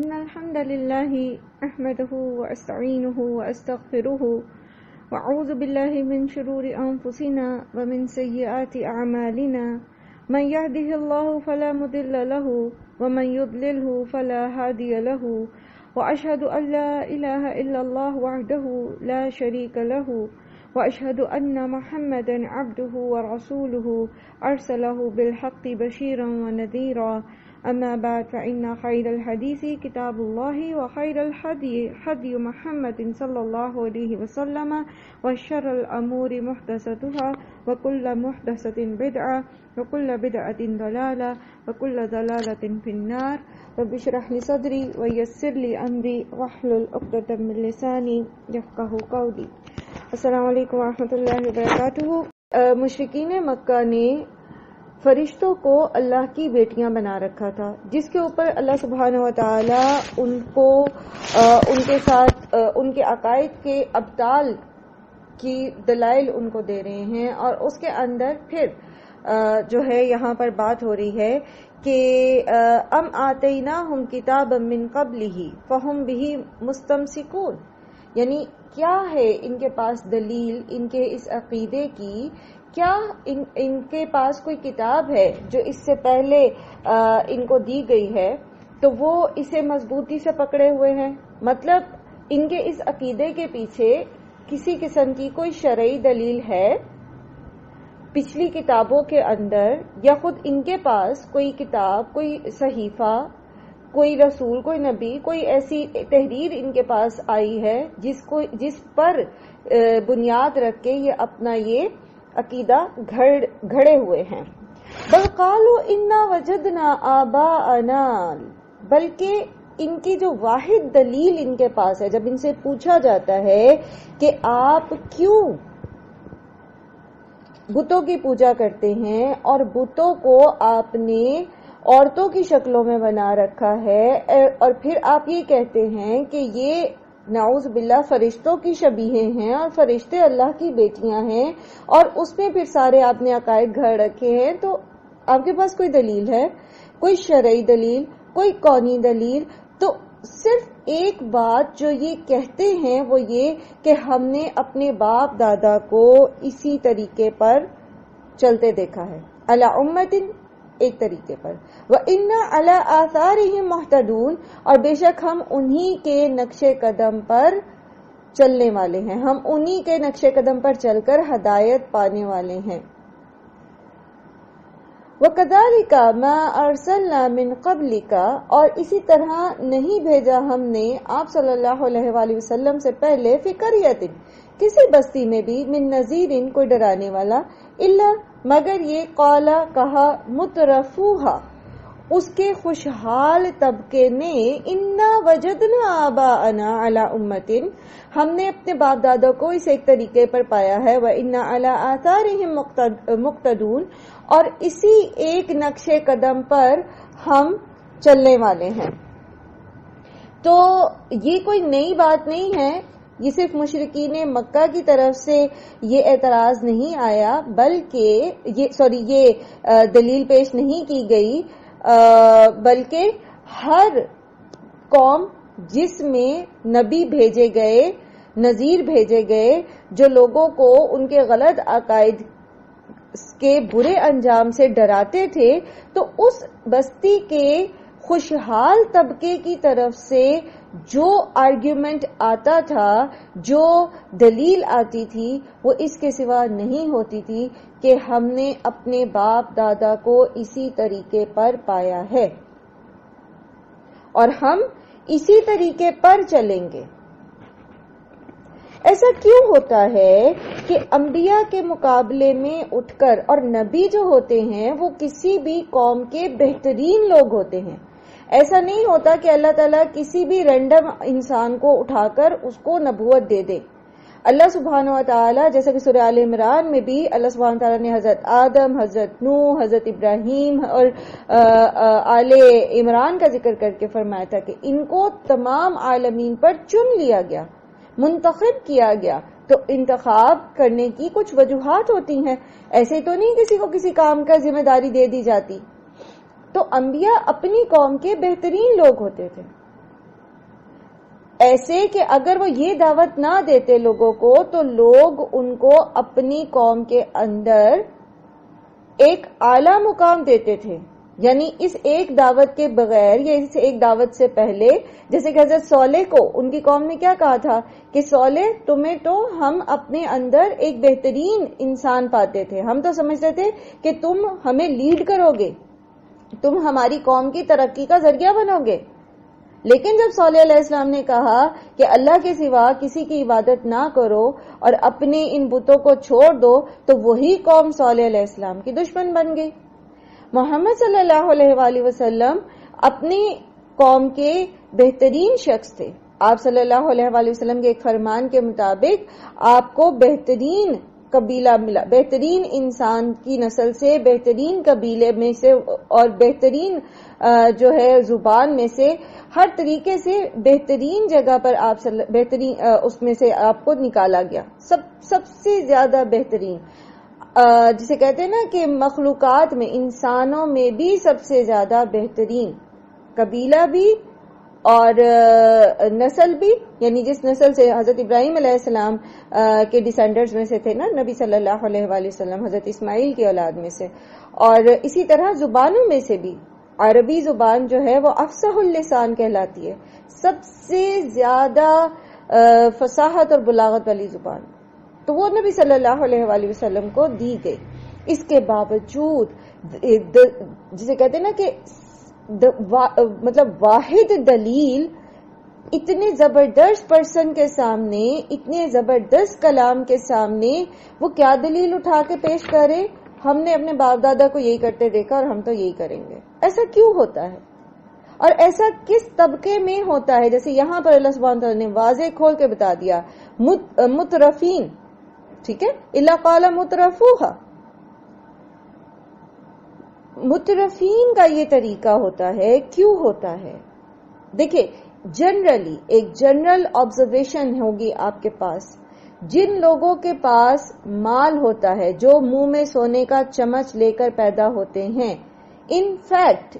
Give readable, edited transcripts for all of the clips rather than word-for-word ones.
إن الحمد لله أحمده وأستعينه وأستغفره وأعوذ بالله من شرور أنفسنا ومن سيئات أعمالنا من يهده الله فلا مضل له ومن يضلله فلا هادي له وأشهد أن لا إله إلا الله وحده لا شريك له وأشهد أن محمدا عبده ورسوله أرسله بالحق بشيرا ونذيرا أما بعد فإن خير الحديث كتاب الله وخير الهدي هدي محمد صلى الله عليه وسلم وشر الأمور محدثاتها وكل محدثة بدعة وكل بدعة ضلالة وكل ضلالة في النار رب اشرح لي صدري ويسر لي أمري واحلل عقدة من لساني يفقهوا قولي. السلام علیکم ورحمۃ اللہ وبرکاتہ. مشرکین مکہ نے فرشتوں کو اللہ کی بیٹیاں بنا رکھا تھا، جس کے اوپر اللہ سبحانہ و تعالی ان کو ان کے ساتھ ان کے عقائد کے ابطال کی دلائل ان کو دے رہے ہیں، اور اس کے اندر پھر جو ہے یہاں پر بات ہو رہی ہے کہ ام آتیناہم کتابا من قبلہ فہم بہ مستمسکون، یعنی کیا ہے ان کے پاس دلیل ان کے اس عقیدے کی، کیا ان کے پاس کوئی کتاب ہے جو اس سے پہلے ان کو دی گئی ہے تو وہ اسے مضبوطی سے پکڑے ہوئے ہیں. مطلب ان کے اس عقیدے کے پیچھے کسی قسم کی کوئی شرعی دلیل ہے پچھلی کتابوں کے اندر، یا خود ان کے پاس کوئی کتاب، کوئی صحیفہ، کوئی رسول، کوئی نبی، کوئی ایسی تحریر ان کے پاس آئی ہے جس پر بنیاد رکھ کے یہ اپنا یہ عقیدہ گھڑے ہوئے ہیں. بل قالوا انا وجدنا آباءنا، بلکہ ان کی جو واحد دلیل ان کے پاس ہے، جب ان سے پوچھا جاتا ہے کہ آپ کیوں بتوں کی پوجا کرتے ہیں اور بتوں کو آپ نے عورتوں کی شکلوں میں بنا رکھا ہے، اور پھر آپ یہ کہتے ہیں کہ یہ نعوذ باللہ فرشتوں کی شبیہیں ہیں اور فرشتے اللہ کی بیٹیاں ہیں، اور اس میں پھر سارے آپ نے عقائد گھڑ رکھے ہیں، تو آپ کے پاس کوئی دلیل ہے، کوئی شرعی دلیل، کوئی کونی دلیل؟ تو صرف ایک بات جو یہ کہتے ہیں وہ یہ کہ ہم نے اپنے باپ دادا کو اسی طریقے پر چلتے دیکھا ہے، علی امت، ایک طریقے پر، وَإِنَّا عَلَىٰ آثَارِهِمْ مُهْتَدُونَ، اور بے شک ہم انہی کے نقش قدم پر چلنے والے ہیں، ہم انہی کے نقش قدم پر چل کر ہدایت پانے والے ہیں. وَكَذَلِكَ مَا أَرْسَلْنَا مِن قَبْلِكَ، اور اسی طرح نہیں بھیجا ہم نے آپ صلی اللہ علیہ وآلہ وسلم سے پہلے فِي قَرْيَةٍ، کسی بستی میں بھی، من نذیر، کوئی ڈرانے والا، الا، مگر یہ قالا، کہا، مترفوہا، اس کے خوشحال طبقے نے، انا وجدنا آباءنا علی امت، ہم نے اپنے باپ دادا کو اس ایک طریقے پر پایا ہے، وَإِنَّا عَلَىٰ آثَارِهِمْ مُقْتَدُونَ، اور اسی ایک نقش قدم پر ہم چلنے والے ہیں. تو یہ کوئی نئی بات نہیں ہے، یہ صرف مشرکین مکہ کی طرف سے یہ اعتراض نہیں آیا، بلکہ یہ دلیل پیش نہیں کی گئی، بلکہ ہر قوم جس میں نبی بھیجے گئے، نذیر بھیجے گئے، جو لوگوں کو ان کے غلط عقائد کے برے انجام سے ڈراتے تھے، تو اس بستی کے خوشحال طبقے کی طرف سے جو آرگیومنٹ آتا تھا، جو دلیل آتی تھی، وہ اس کے سوا نہیں ہوتی تھی کہ ہم نے اپنے باپ دادا کو اسی طریقے پر پایا ہے اور ہم اسی طریقے پر چلیں گے. ایسا کیوں ہوتا ہے کہ انبیاء کے مقابلے میں اٹھ کر، اور نبی جو ہوتے ہیں وہ کسی بھی قوم کے بہترین لوگ ہوتے ہیں، ایسا نہیں ہوتا کہ اللہ تعالیٰ کسی بھی رینڈم انسان کو اٹھا کر اس کو نبوت دے دے. اللہ سبحانہ و تعالیٰ، جیسا کہ سورہ آل عمران میں بھی اللہ سبحانہ و تعالیٰ نے حضرت آدم، حضرت نوح، حضرت ابراہیم اور آل عمران کا ذکر کر کے فرمایا تھا کہ ان کو تمام عالمین پر چن لیا گیا، منتخب کیا گیا. تو انتخاب کرنے کی کچھ وجوہات ہوتی ہیں، ایسے تو نہیں کسی کو کسی کام کا ذمہ داری دے دی جاتی. تو انبیاء اپنی قوم کے بہترین لوگ ہوتے تھے، ایسے کہ اگر وہ یہ دعوت نہ دیتے لوگوں کو تو لوگ ان کو اپنی قوم کے اندر ایک اعلیٰ مقام دیتے تھے. یعنی اس ایک دعوت کے بغیر یا اس ایک دعوت سے پہلے جیسے کہ حضرت صالح کو ان کی قوم نے کیا کہا تھا کہ صالح تمہیں تو ہم اپنے اندر ایک بہترین انسان پاتے تھے, ہم تو سمجھتے تھے کہ تم ہمیں لیڈ کرو گے, تم ہماری قوم کی ترقی کا ذریعہ بنو گے. لیکن جب صالح علیہ السلام نے کہا کہ اللہ کے سوا کسی کی عبادت نہ کرو اور اپنے ان بتوں کو چھوڑ دو, تو وہی قوم صالح علیہ السلام کی دشمن بن گئی. محمد صلی اللہ علیہ وآلہ وسلم اپنی قوم کے بہترین شخص تھے. آپ صلی اللہ علیہ وآلہ وسلم کے ایک فرمان کے مطابق آپ کو بہترین قبیلہ ملا, بہترین انسان کی نسل سے, بہترین قبیلے میں سے اور بہترین جو ہے زبان میں سے, ہر طریقے سے بہترین جگہ پر آپ بہترین اس میں سے آپ کو نکالا گیا, سب سے زیادہ بہترین, جسے کہتے ہیں نا کہ مخلوقات میں انسانوں میں بھی سب سے زیادہ بہترین قبیلہ بھی اور نسل بھی, یعنی جس نسل سے حضرت ابراہیم علیہ السلام کے ڈیسینڈرز میں سے تھے نا نبی صلی اللہ علیہ وآلہ وسلم, حضرت اسماعیل کی اولاد میں سے, اور اسی طرح زبانوں میں سے بھی عربی زبان جو ہے وہ افصح اللسان کہلاتی ہے, سب سے زیادہ فصاحت اور بلاغت والی زبان, تو وہ نبی صلی اللہ علیہ وآلہ وسلم کو دی گئی. اس کے باوجود جسے کہتے ہیں نا کہ مطلب واحد دلیل اتنے زبردست پرسن کے سامنے, اتنے زبردست کلام کے سامنے وہ کیا دلیل اٹھا کے پیش کرے, ہم نے اپنے باپ دادا کو یہی کرتے دیکھا اور ہم تو یہی کریں گے. ایسا کیوں ہوتا ہے اور ایسا کس طبقے میں ہوتا ہے؟ جیسے یہاں پر اللہ سبحانہ تعالیٰ نے واضح کھول کے بتا دیا مترفین, ٹھیک ہے, الا قال مترفوها, مترفین کا یہ طریقہ ہوتا ہے. کیوں ہوتا ہے؟ دیکھیں جنرلی ایک جنرل آبزرویشن ہوگی آپ کے پاس, جن لوگوں کے پاس مال ہوتا ہے, جو منہ میں سونے کا چمچ لے کر پیدا ہوتے ہیں, ان فیکٹ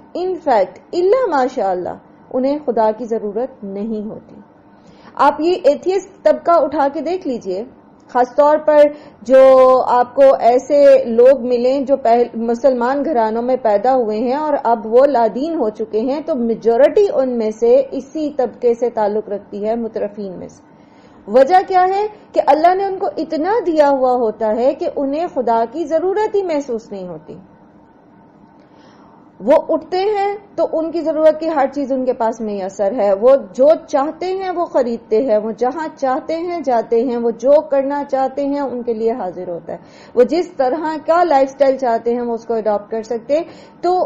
الا ماشاء اللہ انہیں خدا کی ضرورت نہیں ہوتی. آپ یہ ایتھیسٹ طبقہ اٹھا کے دیکھ لیجئے, خاص طور پر جو آپ کو ایسے لوگ ملیں جو مسلمان گھرانوں میں پیدا ہوئے ہیں اور اب وہ لادین ہو چکے ہیں, تو میجورٹی ان میں سے اسی طبقے سے تعلق رکھتی ہے, مترفین میں سے. وجہ کیا ہے کہ اللہ نے ان کو اتنا دیا ہوا ہوتا ہے کہ انہیں خدا کی ضرورت ہی محسوس نہیں ہوتی. وہ اٹھتے ہیں تو ان کی ضرورت کی ہر چیز ان کے پاس میسر ہے, وہ جو چاہتے ہیں وہ خریدتے ہیں, وہ جہاں چاہتے ہیں جاتے ہیں, وہ جو کرنا چاہتے ہیں ان کے لیے حاضر ہوتا ہے, وہ جس طرح کا لائف سٹائل چاہتے ہیں وہ اس کو اڈاپٹ کر سکتے. تو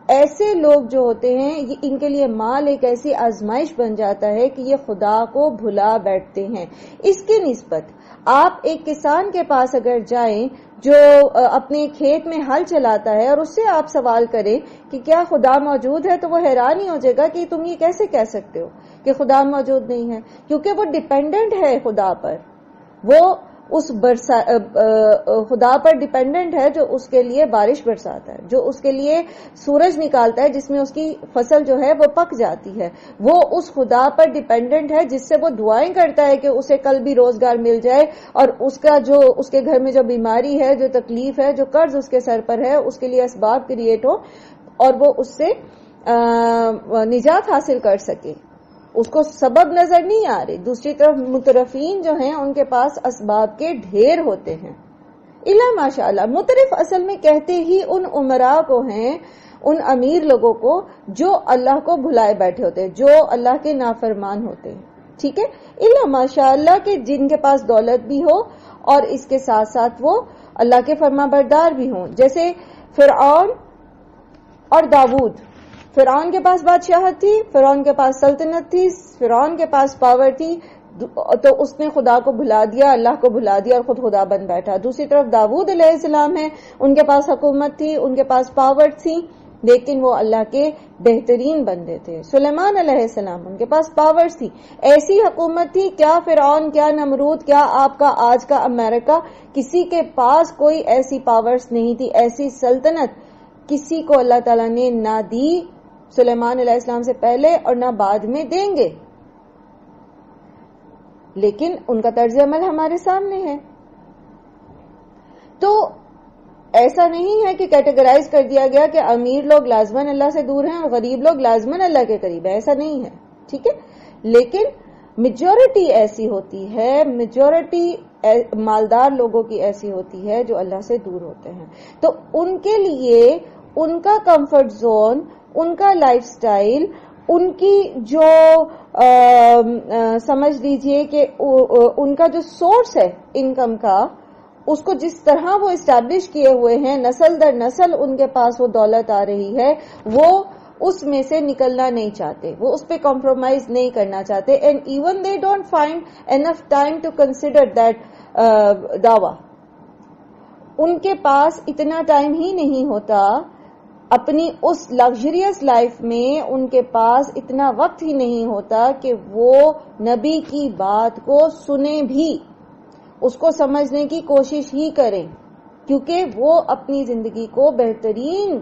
ایسے لوگ جو ہوتے ہیں ان کے لیے مال ایک ایسی آزمائش بن جاتا ہے کہ یہ خدا کو بھلا بیٹھتے ہیں. اس کی نسبت آپ ایک کسان کے پاس اگر جائیں جو اپنے کھیت میں ہل چلاتا ہے اور اس سے آپ سوال کریں کہ کیا خدا موجود ہے, تو وہ حیران ہی ہو جائے گا کہ تم یہ کیسے کہہ سکتے ہو کہ خدا موجود نہیں ہے, کیونکہ وہ ڈیپینڈنٹ ہے خدا پر, وہ اس خدا پر ڈیپینڈنٹ ہے جو اس کے لیے بارش برساتا ہے, جو اس کے لیے سورج نکالتا ہے جس میں اس کی فصل جو ہے وہ پک جاتی ہے, وہ اس خدا پر ڈیپینڈنٹ ہے جس سے وہ دعائیں کرتا ہے کہ اسے کل بھی روزگار مل جائے اور اس کا جو اس کے گھر میں جو بیماری ہے, جو تکلیف ہے, جو قرض اس کے سر پر ہے, اس کے لیے اسباب کریٹ ہو اور وہ اس سے نجات حاصل کر سکے. اس کو سبب نظر نہیں آ رہے. دوسری طرف مترفین جو ہیں ان کے پاس اسباب کے ڈھیر ہوتے ہیں. الا ماشاءاللہ, مترف اصل میں کہتے ہی ان عمراء کو ہیں, ان امیر لوگوں کو جو اللہ کو بھلائے بیٹھے ہوتے ہیں, جو اللہ کے نافرمان ہوتے ہیں, ٹھیک ہے. الا ماشاءاللہ کہ جن کے پاس دولت بھی ہو اور اس کے ساتھ ساتھ وہ اللہ کے فرما بردار بھی ہوں, جیسے فرعون اور داؤد. فرعون کے پاس بادشاہت تھی, فرعون کے پاس سلطنت تھی, فرعون کے پاس پاور تھی, تو اس نے خدا کو بھلا دیا, اللہ کو بھلا دیا اور خود خدا بن بیٹھا. دوسری طرف داؤد علیہ السلام ہے, ان کے پاس حکومت تھی, ان کے پاس پاور تھی, لیکن وہ اللہ کے بہترین بندے تھے. سلیمان علیہ السلام, ان کے پاس پاورز تھی, ایسی حکومت تھی. کیا فرعون, کیا نمرود, کیا آپ کا آج کا امریکہ, کسی کے پاس کوئی ایسی پاورز نہیں تھی, ایسی سلطنت کسی کو اللہ تعالیٰ نے نہ دی, سلیمان علیہ السلام سے پہلے اور نہ بعد میں دیں گے. لیکن ان کا طرز عمل ہمارے سامنے ہے. تو ایسا نہیں ہے کہ کیٹیگرائز کر دیا گیا کہ امیر لوگ لازماً اللہ سے دور ہیں اور غریب لوگ لازماً اللہ کے قریب ہیں، ایسا نہیں ہے. ٹھیک ہے، لیکن میجورٹی ایسی ہوتی ہے، میجورٹی مالدار لوگوں کی ایسی ہوتی ہے جو اللہ سے دور ہوتے ہیں. تو ان کے لیے ان کا کمفرٹ زون، ان کا لائف سٹائل، ان کی جو سمجھ لیجئے کہ ان کا جو سورس ہے انکم کا، اس کو جس طرح وہ اسٹیبلش کیے ہوئے ہیں، نسل در نسل ان کے پاس وہ دولت آ رہی ہے، وہ اس میں سے نکلنا نہیں چاہتے، وہ اس پہ کمپرومائز نہیں کرنا چاہتے. And even they don't find enough time to consider that دعویٰ. ان کے پاس اتنا ٹائم ہی نہیں ہوتا اپنی اس لگژریس لائف میں، ان کے پاس اتنا وقت ہی نہیں ہوتا کہ وہ نبی کی بات کو سنیں بھی، اس کو سمجھنے کی کوشش ہی کریں، کیونکہ وہ اپنی زندگی کو بہترین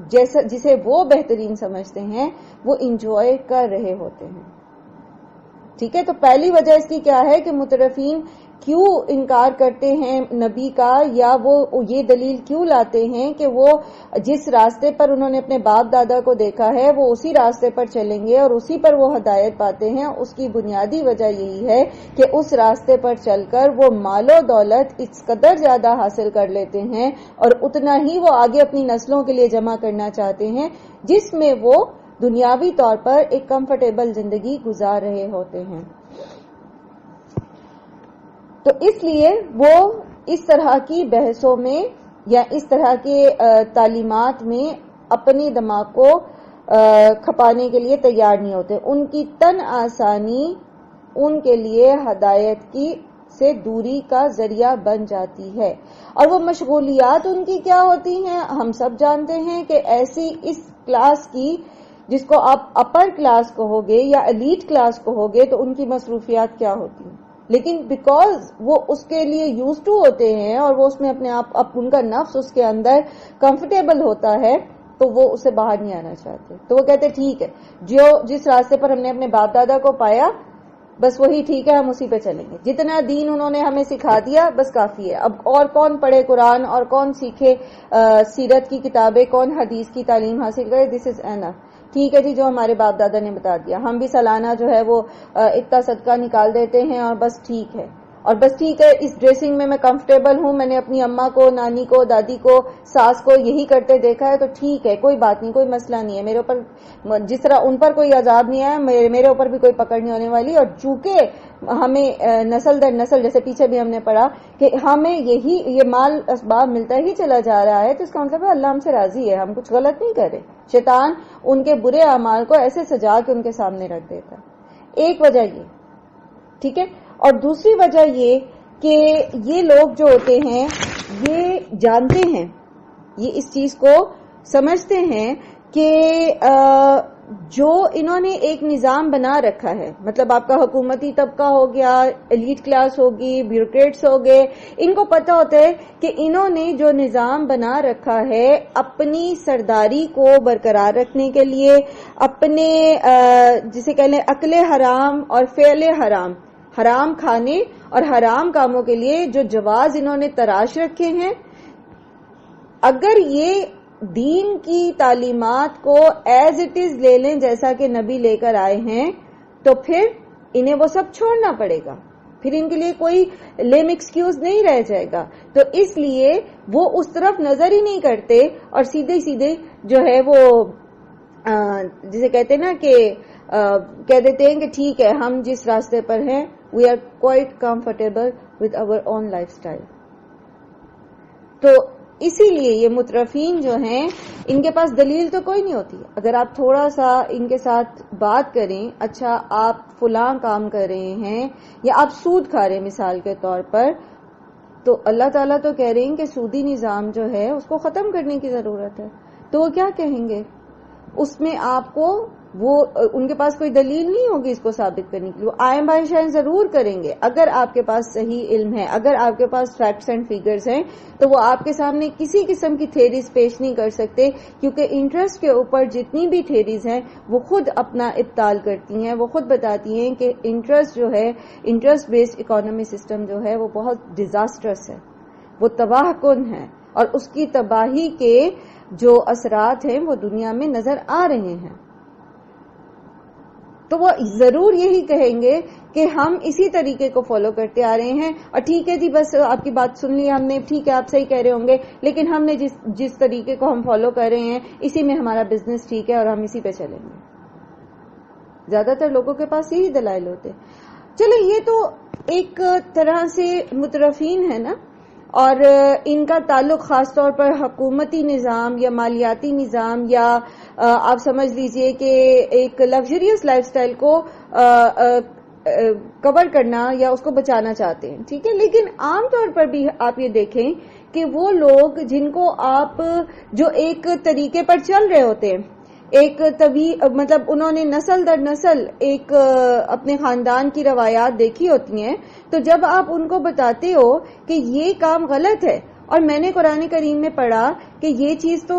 جسے وہ بہترین سمجھتے ہیں وہ انجوائے کر رہے ہوتے ہیں. ٹھیک ہے، تو پہلی وجہ اس کی کیا ہے کہ مترفین کیوں انکار کرتے ہیں نبی کا، یا وہ یہ دلیل کیوں لاتے ہیں کہ وہ جس راستے پر انہوں نے اپنے باپ دادا کو دیکھا ہے وہ اسی راستے پر چلیں گے اور اسی پر وہ ہدایت پاتے ہیں. اس کی بنیادی وجہ یہی ہے کہ اس راستے پر چل کر وہ مال و دولت اس قدر زیادہ حاصل کر لیتے ہیں اور اتنا ہی وہ آگے اپنی نسلوں کے لیے جمع کرنا چاہتے ہیں، جس میں وہ دنیاوی طور پر ایک کمفرٹیبل زندگی گزار رہے ہوتے ہیں. تو اس لیے وہ اس طرح کی بحثوں میں یا اس طرح کے تعلیمات میں اپنے دماغ کو کھپانے کے لیے تیار نہیں ہوتے. ان کی تن آسانی ان کے لیے ہدایت کی سے دوری کا ذریعہ بن جاتی ہے. اور وہ مشغولیات ان کی کیا ہوتی ہیں ہم سب جانتے ہیں کہ ایسی اس کلاس کی جس کو آپ اپر کلاس کہو گے یا ایلیٹ کلاس کہو گے تو ان کی مصروفیات کیا ہوتی ہیں، لیکن بیکاز وہ اس کے لیے یوز ٹو ہوتے ہیں اور وہ اس میں اپنے آپ ان کا نفس اس کے اندر کمفرٹیبل ہوتا ہے تو وہ اسے باہر نہیں آنا چاہتے. تو وہ کہتے ٹھیک ہے جس راستے پر ہم نے اپنے باپ دادا کو پایا بس وہی ٹھیک ہے، ہم اسی پہ چلیں گے. جتنا دین انہوں نے ہمیں سکھا دیا بس کافی ہے. اب اور کون پڑھے قرآن اور کون سیکھے سیرت کی کتابیں، کون حدیث کی تعلیم حاصل کرے، دس از اینف. ٹھیک ہے جی، جو ہمارے باپ دادا نے بتا دیا، ہم بھی سالانہ جو ہے وہ اتنا صدقہ نکال دیتے ہیں اور بس ٹھیک ہے. اور بس ٹھیک ہے، اس ڈریسنگ میں کمفرٹیبل ہوں، میں نے اپنی اماں کو، نانی کو، دادی کو، ساس کو یہی کرتے دیکھا ہے تو ٹھیک ہے، کوئی بات نہیں، کوئی مسئلہ نہیں ہے. میرے اوپر جس طرح ان پر کوئی عذاب نہیں آیا میرے اوپر بھی کوئی پکڑ نہیں ہونے والی. اور چونکہ ہمیں نسل در نسل جیسے پیچھے بھی ہم نے پڑھا کہ ہمیں یہ مال اسباب ملتا ہی چلا جا رہا ہے، تو اس کا مطلب ہے اللہ ہم سے راضی ہے، ہم کچھ غلط نہیں کر رہے. شیطان ان کے برے اعمال کو ایسے سجا کے ان کے سامنے رکھ دیتا. ایک وجہ یہ، ٹھیک ہے. اور دوسری وجہ یہ کہ یہ لوگ جو ہوتے ہیں یہ جانتے ہیں، یہ اس چیز کو سمجھتے ہیں کہ جو انہوں نے ایک نظام بنا رکھا ہے، مطلب آپ کا حکومتی طبقہ ہو گیا، ایلیٹ کلاس ہوگی، بیوروکریٹس ہو گئے، ان کو پتہ ہوتا ہے کہ انہوں نے جو نظام بنا رکھا ہے اپنی سرداری کو برقرار رکھنے کے لیے، اپنے جسے کہہ لیں عقل حرام اور فعل حرام، حرام کھانے اور حرام کاموں کے لیے جو جواز انہوں نے تراش رکھے ہیں، اگر یہ دین کی تعلیمات کو ایز اٹ از لے لیں جیسا کہ نبی لے کر آئے ہیں تو پھر انہیں وہ سب چھوڑنا پڑے گا، پھر ان کے لیے کوئی لیم ایکسکیوز نہیں رہ جائے گا. تو اس لیے وہ اس طرف نظر ہی نہیں کرتے اور سیدھے سیدھے جو ہے وہ جسے کہتے ہیں نا کہ کہہ دیتے ہیں کہ ٹھیک ہے ہم جس راستے پر ہیں we are quite comfortable with our own life style. تو اسی لیے یہ مترفین جو ہیں ان کے پاس دلیل تو کوئی نہیں ہوتی. اگر آپ تھوڑا سا ان کے ساتھ بات کریں، اچھا آپ فلاں کام کر رہے ہیں یا آپ سود کھا رہے ہیں مثال کے طور پر، تو اللہ تعالیٰ تو کہہ رہے ہیں کہ سودی نظام جو ہے اس کو ختم کرنے کی ضرورت ہے. تو وہ کیا کہیں گے؟ اس میں آپ کو وہ ان کے پاس کوئی دلیل نہیں ہوگی اس کو ثابت کرنے کے لیے. وہ آئیں بائیں شائیں ضرور کریں گے. اگر آپ کے پاس صحیح علم ہے, اگر آپ کے پاس فیکٹس اینڈ فیگرز ہیں, تو وہ آپ کے سامنے کسی قسم کی تھیریز پیش نہیں کر سکتے, کیونکہ انٹرسٹ کے اوپر جتنی بھی تھیریز ہیں وہ خود اپنا ابطال کرتی ہیں. وہ خود بتاتی ہیں کہ انٹرسٹ جو ہے, انٹرسٹ بیسڈ اکانومی سسٹم جو ہے وہ بہت ڈیزاسٹرس ہے, وہ تباہ کن ہے, اور اس کی تباہی کے جو اثرات ہیں وہ دنیا میں نظر آ رہے ہیں. تو وہ ضرور یہی کہیں گے کہ ہم اسی طریقے کو فالو کرتے آ رہے ہیں, اور ٹھیک ہے جی بس آپ کی بات سن لی ہم نے, ٹھیک ہے آپ صحیح کہہ رہے ہوں گے, لیکن ہم نے جس طریقے کو ہم فالو کر رہے ہیں اسی میں ہمارا بزنس ٹھیک ہے اور ہم اسی پہ چلیں گے. زیادہ تر لوگوں کے پاس یہی دلائل ہوتے. چلو یہ تو ایک طرح سے مترفین ہے نا, اور ان کا تعلق خاص طور پر حکومتی نظام یا مالیاتی نظام یا آپ سمجھ لیجئے کہ ایک لگژریس لائف سٹائل کو کور کرنا یا اس کو بچانا چاہتے ہیں, ٹھیک ہے. لیکن عام طور پر بھی آپ یہ دیکھیں کہ وہ لوگ جن کو آپ جو ایک طریقے پر چل رہے ہوتے ہیں, ایک مطلب انہوں نے نسل در نسل ایک اپنے خاندان کی روایات دیکھی ہوتی ہیں, تو جب آپ ان کو بتاتے ہو کہ یہ کام غلط ہے, اور میں نے قرآن کریم میں پڑھا کہ یہ چیز تو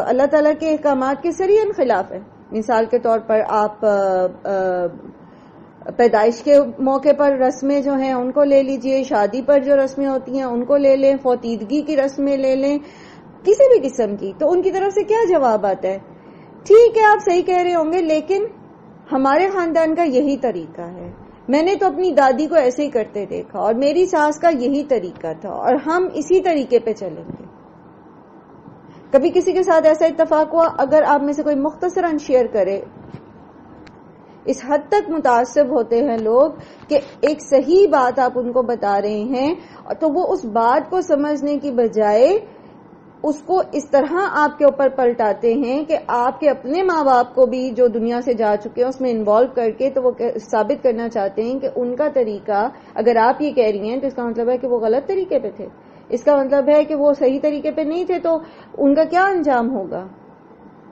اللہ تعالیٰ کے احکامات کے سریعاً خلاف ہے. مثال کے طور پر آپ پیدائش کے موقع پر رسمیں جو ہیں ان کو لے لیجئے, شادی پر جو رسمیں ہوتی ہیں ان کو لے لیں, فوتیدگی کی رسمیں لے لیں, کسی بھی قسم کی. تو ان کی طرف سے کیا جواب آتا ہے, ٹھیک ہے آپ صحیح کہہ رہے ہوں گے لیکن ہمارے خاندان کا یہی طریقہ ہے, میں نے تو اپنی دادی کو ایسے ہی کرتے دیکھا, اور میری ساس کا یہی طریقہ تھا, اور ہم اسی طریقے پہ چلیں گے. کبھی کسی کے ساتھ ایسا اتفاق ہوا؟ اگر آپ میں سے کوئی مختصراً شیئر کرے. اس حد تک متعصب ہوتے ہیں لوگ کہ ایک صحیح بات آپ ان کو بتا رہے ہیں تو وہ اس بات کو سمجھنے کی بجائے اس کو اس طرح آپ کے اوپر پلٹاتے ہیں کہ آپ کے اپنے ماں باپ کو بھی جو دنیا سے جا چکے ہیں اس میں انوالو کر کے تو وہ ثابت کرنا چاہتے ہیں کہ ان کا طریقہ, اگر آپ یہ کہہ رہی ہیں تو اس کا مطلب ہے کہ وہ غلط طریقے پہ تھے, اس کا مطلب ہے کہ وہ صحیح طریقے پہ نہیں تھے, تو ان کا کیا انجام ہوگا.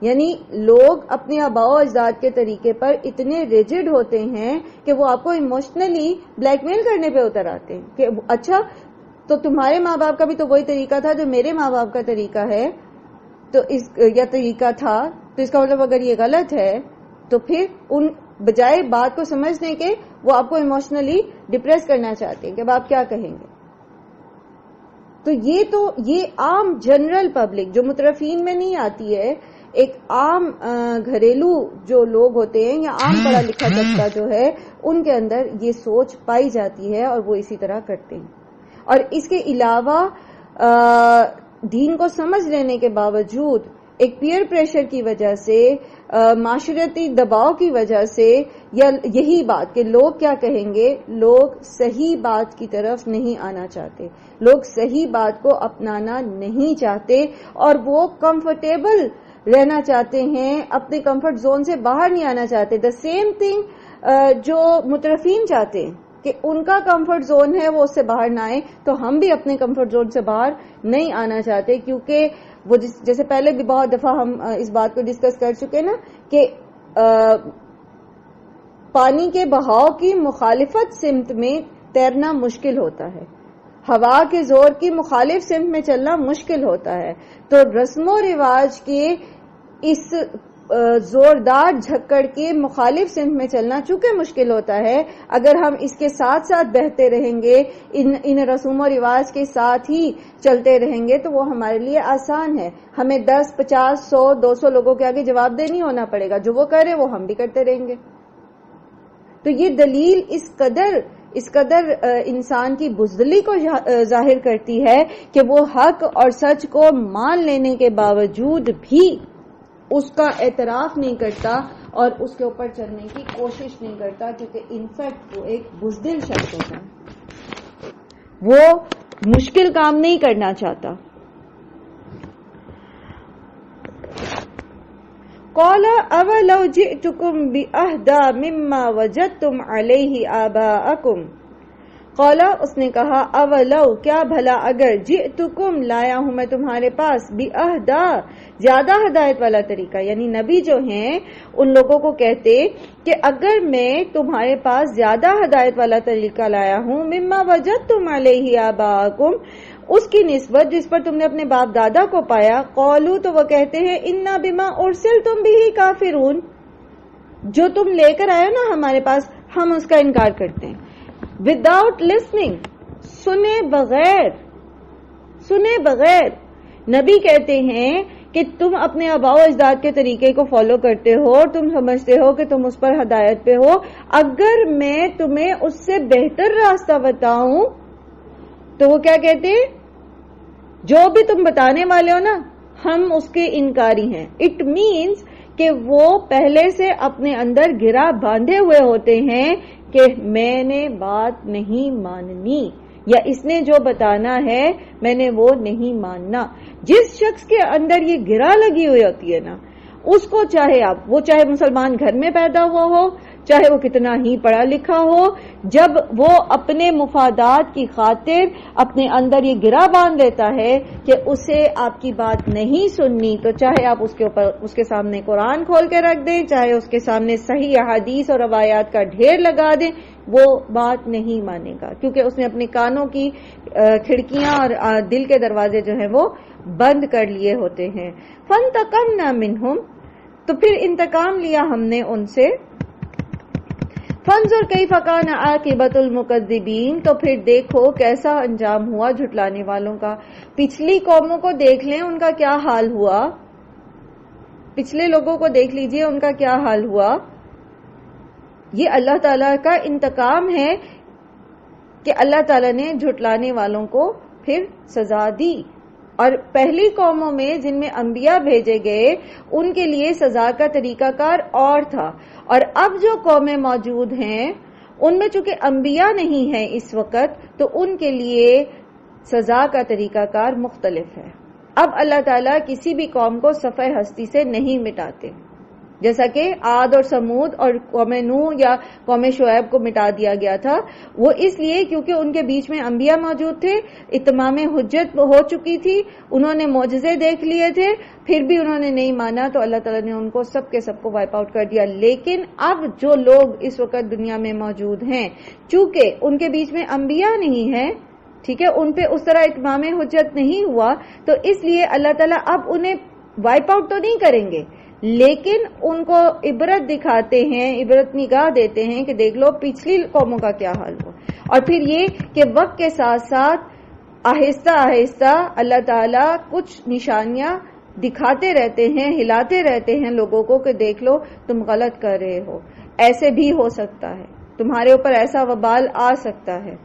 یعنی لوگ اپنے آباء و اجداد کے طریقے پر اتنے ریجڈ ہوتے ہیں کہ وہ آپ کو ایموشنلی بلیک میل کرنے پہ اتر آتے ہیں کہ اچھا تو تمہارے ماں باپ کا بھی تو وہی طریقہ تھا جو میرے ماں باپ کا طریقہ ہے, تو یا طریقہ تھا, تو اس کا مطلب اگر یہ غلط ہے تو پھر ان بجائے بات کو سمجھنے کے وہ آپ کو ایموشنلی ڈپریس کرنا چاہتے ہیں کہ اب آپ کیا کہیں گے. تو یہ عام جنرل پبلک جو مترفین میں نہیں آتی ہے, ایک عام گھریلو جو لوگ ہوتے ہیں یا عام پڑھا لکھا طبقہ جو ہے ان کے اندر یہ سوچ پائی جاتی ہے اور وہ اسی طرح کرتے ہیں. اور اس کے علاوہ دین کو سمجھ لینے کے باوجود ایک پیئر پریشر کی وجہ سے, معاشرتی دباؤ کی وجہ سے, یا یہی بات کہ لوگ کیا کہیں گے, لوگ صحیح بات کی طرف نہیں آنا چاہتے, لوگ صحیح بات کو اپنانا نہیں چاہتے, اور وہ کمفرٹیبل رہنا چاہتے ہیں, اپنے کمفرٹ زون سے باہر نہیں آنا چاہتے. دا سیم تھنگ جو مترفین چاہتے ہیں کہ ان کا کمفرٹ زون ہے وہ اس سے باہر نہ آئے, تو ہم بھی اپنے کمفرٹ زون سے باہر نہیں آنا چاہتے, کیونکہ وہ جیسے پہلے بھی بہت دفعہ ہم اس بات کو ڈسکس کر چکے نا کہ پانی کے بہاؤ کی مخالفت سمت میں تیرنا مشکل ہوتا ہے, ہوا کے زور کی مخالف سمت میں چلنا مشکل ہوتا ہے. تو رسم و رواج کے اس زوردار جھکڑ کے مخالف سمت میں چلنا چونکہ مشکل ہوتا ہے, اگر ہم اس کے ساتھ ساتھ بہتے رہیں گے, ان رسوم و رواج کے ساتھ ہی چلتے رہیں گے, تو وہ ہمارے لیے آسان ہے. ہمیں 10, 50, 100, 200 لوگوں کے آگے جواب دہ نہیں ہونا پڑے گا, جو وہ کرے وہ ہم بھی کرتے رہیں گے. تو یہ دلیل اس قدر انسان کی بزدلی کو ظاہر کرتی ہے کہ وہ حق اور سچ کو مان لینے کے باوجود بھی اس کا اعتراف نہیں کرتا اور اس کے اوپر چلنے کی کوشش نہیں کرتا, کیونکہ انفیکٹ وہ ایک بزدل شخص ہوتا ہے, وہ مشکل کام نہیں کرنا چاہتا. قال اولو جئتکم بأہدی مما وجدتم علیہ آباءکم قالا اس نے کہا اولو کیا بھلا اگر جئتکم لایا ہوں میں تمہارے پاس باہدا زیادہ ہدایت والا طریقہ، یعنی نبی جو ہیں ان لوگوں کو کہتے کہ اگر میں تمہارے پاس زیادہ ہدایت والا طریقہ لایا ہوں مما وجدتم علیہ آباءکم اس کی نسبت جس پر تم نے اپنے باپ دادا کو پایا، قالو تو وہ کہتے ہیں انا بما ارسلتم بہ کافرون جو تم لے کر آئے نا ہمارے پاس ہم اس کا انکار کرتے ہیں. وداؤٹ لسننگ سنے بغیر نبی کہتے ہیں کہ تم اپنے آباء و اجداد کے طریقے کو فالو کرتے ہو، تم سمجھتے ہو کہ تم اس پر ہدایت پہ ہو، اگر میں تمہیں اس سے بہتر راستہ بتاؤں تو وہ کیا کہتے ہیں جو بھی تم بتانے والے ہو نا ہم اس کے انکاری ہیں. اٹ مینس کہ وہ پہلے سے اپنے اندر گرا باندھے ہوئے ہوتے ہیں کہ میں نے بات نہیں ماننی یا اس نے جو بتانا ہے میں نے وہ نہیں ماننا. جس شخص کے اندر یہ گرا لگی ہوئی ہوتی ہے نا اس کو چاہے مسلمان گھر میں پیدا ہوا ہو، چاہے وہ کتنا ہی پڑھا لکھا ہو، جب وہ اپنے مفادات کی خاطر اپنے اندر یہ گرا باندھ لیتا ہے کہ اسے آپ کی بات نہیں سننی، تو چاہے آپ اس کے سامنے قرآن کھول کے رکھ دیں، چاہے اس کے سامنے صحیح احادیث اور روایات کا ڈھیر لگا دیں، وہ بات نہیں مانے گا کیونکہ اس نے اپنے کانوں کی کھڑکیاں اور دل کے دروازے جو ہیں وہ بند کر لیے ہوتے ہیں. فانتقمنا منہم تو پھر انتقام لیا ہم نے ان سے. فانظر کیف کان عاقبۃ المکذبین تو پھر دیکھو کیسا انجام ہوا جھٹلانے والوں کا. پچھلی قوموں کو دیکھ لیں ان کا کیا حال ہوا، پچھلے لوگوں کو دیکھ لیجئے ان کا کیا حال ہوا. یہ اللہ تعالیٰ کا انتقام ہے کہ اللہ تعالیٰ نے جھٹلانے والوں کو پھر سزا دی. اور پہلی قوموں میں جن میں انبیاء بھیجے گئے ان کے لیے سزا کا طریقہ کار اور تھا، اور اب جو قومیں موجود ہیں ان میں چونکہ انبیاء نہیں ہیں اس وقت تو ان کے لیے سزا کا طریقہ کار مختلف ہے. اب اللہ تعالیٰ کسی بھی قوم کو صفحہ ہستی سے نہیں مٹاتے، جیسا کہ عاد اور سمود اور قوم نوح یا قوم شعیب کو مٹا دیا گیا تھا. وہ اس لیے کیونکہ ان کے بیچ میں انبیاء موجود تھے، اتمام حجت ہو چکی تھی، انہوں نے معجزے دیکھ لیے تھے، پھر بھی انہوں نے نہیں مانا تو اللہ تعالیٰ نے ان کو سب کے سب کو وائپ آؤٹ کر دیا. لیکن اب جو لوگ اس وقت دنیا میں موجود ہیں چونکہ ان کے بیچ میں انبیاء نہیں ہیں، ٹھیک ہے، ان پہ اس طرح اتمام حجت نہیں ہوا، تو اس لیے اللہ تعالیٰ اب انہیں وائپ آؤٹ تو نہیں کریں گے لیکن ان کو عبرت دکھاتے ہیں، عبرت نگاہ دیتے ہیں کہ دیکھ لو پچھلی قوموں کا کیا حال ہوا. اور پھر یہ کہ وقت کے ساتھ ساتھ آہستہ آہستہ اللہ تعالیٰ کچھ نشانیاں دکھاتے رہتے ہیں، ہلاتے رہتے ہیں لوگوں کو کہ دیکھ لو تم غلط کر رہے ہو، ایسے بھی ہو سکتا ہے، تمہارے اوپر ایسا وبال آ سکتا ہے.